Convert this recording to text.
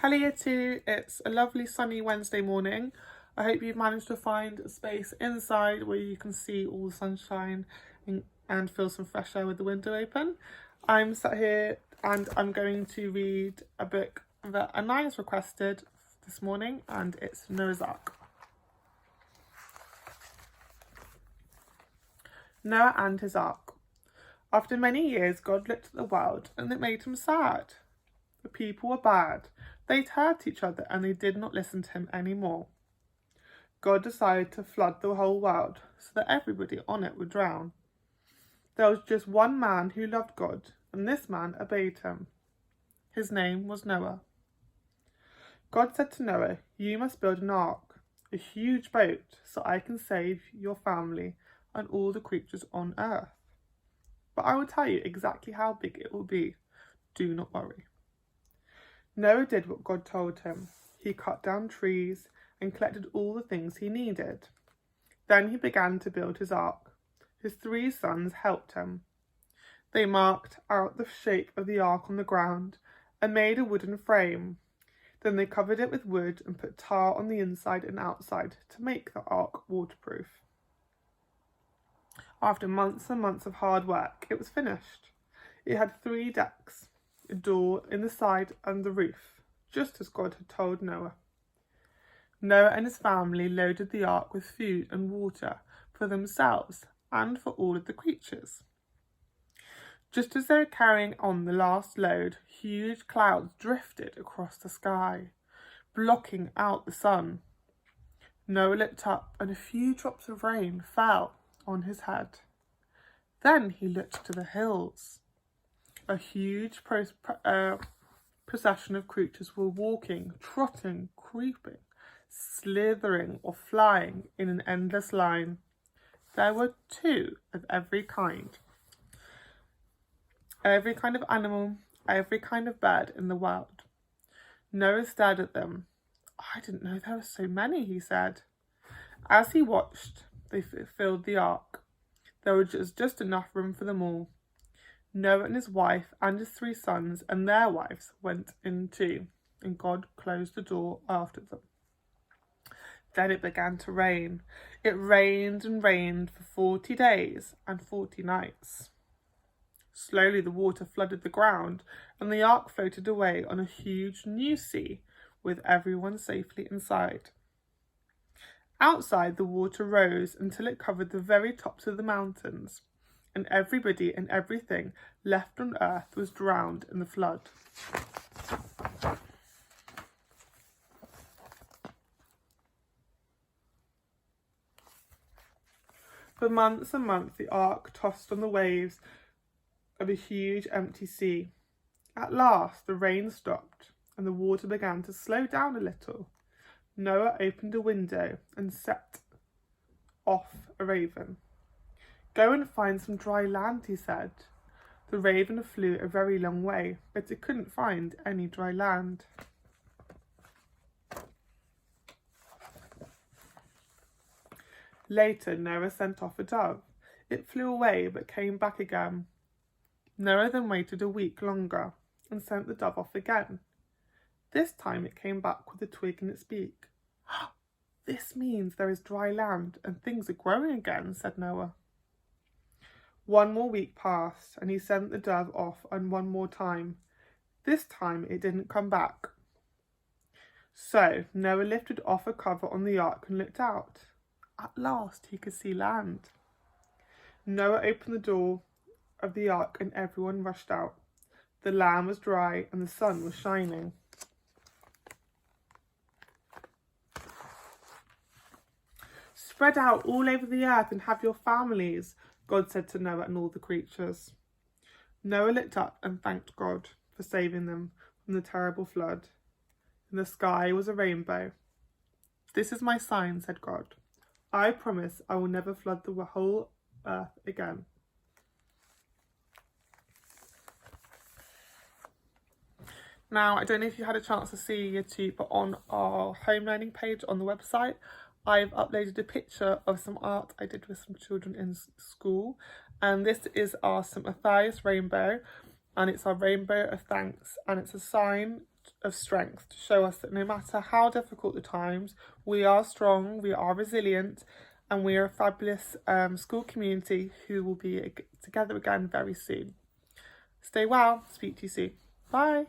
Hello Year 2, it's a lovely sunny Wednesday morning. I hope you've managed to find a space inside where you can see all the sunshine and feel some fresh air with the window open. I'm sat here and I'm going to read a book that Anniyah's requested this morning, and it's Noah's Ark. Noah and his Ark. After many years, God looked at the world and it made him sad. The people were bad. They'd hurt each other and they did not listen to him anymore. God decided to flood the whole world so that everybody on it would drown. There was just one man who loved God, and this man obeyed him. His name was Noah. God said to Noah, "You must build an ark, a huge boat, so I can save your family and all the creatures on earth. But I will tell you exactly how big it will be. Do not worry." Noah did what God told him. He cut down trees and collected all the things he needed. Then he began to build his ark. His 3 sons helped him. They marked out the shape of the ark on the ground and made a wooden frame. Then they covered it with wood and put tar on the inside and outside to make the ark waterproof. After months and months of hard work, it was finished. It had 3 decks, a door in the side and the roof, just as God had told Noah. Noah and his family loaded the ark with food and water for themselves and for all of the creatures. Just as they were carrying on the last load, huge clouds drifted across the sky, blocking out the sun. Noah looked up and a few drops of rain fell on his head. Then he looked to the hills. A huge procession of creatures were walking, trotting, creeping, slithering or flying in an endless line. There were 2 of every kind of animal, every kind of bird in the world. Noah stared at them. "I didn't know there were so many," he said. As he watched, they filled the ark. There was just enough room for them all. Noah and his wife and his 3 sons and their wives went in too, and God closed the door after them. Then it began to rain. It rained and rained for 40 days and 40 nights. Slowly the water flooded the ground, and the ark floated away on a huge new sea, with everyone safely inside. Outside, the water rose until it covered the very tops of the mountains, and everybody and everything left on earth was drowned in the flood. For months and months, the ark tossed on the waves of a huge empty sea. At last, the rain stopped and the water began to slow down a little. Noah opened a window and set off a raven. "Go and find some dry land," he said. The raven flew a very long way, but it couldn't find any dry land. Later, Noah sent off a dove. It flew away but came back again. Noah then waited a week longer and sent the dove off again. This time it came back with a twig in its beak. "This means there is dry land and things are growing again," said Noah. 1 more week passed and he sent the dove off and 1 more time. This time it didn't come back. So Noah lifted off a cover on the ark and looked out. At last he could see land. Noah opened the door of the ark and everyone rushed out. The land was dry and the sun was shining. "Spread out all over the earth and have your families," God said to Noah and all the creatures. Noah looked up and thanked God for saving them from the terrible flood. In the sky was a rainbow. "This is my sign," said God. "I promise I will never flood the whole earth again." Now, I don't know if you had a chance to see Year 2, but on our home learning page on the website, I've uploaded a picture of some art I did with some children in school, and this is our St. Matthias rainbow, and it's our rainbow of thanks, and it's a sign of strength to show us that no matter how difficult the times, we are strong, we are resilient, and we are a fabulous school community who will be together again very soon. Stay well. Speak to you soon. Bye.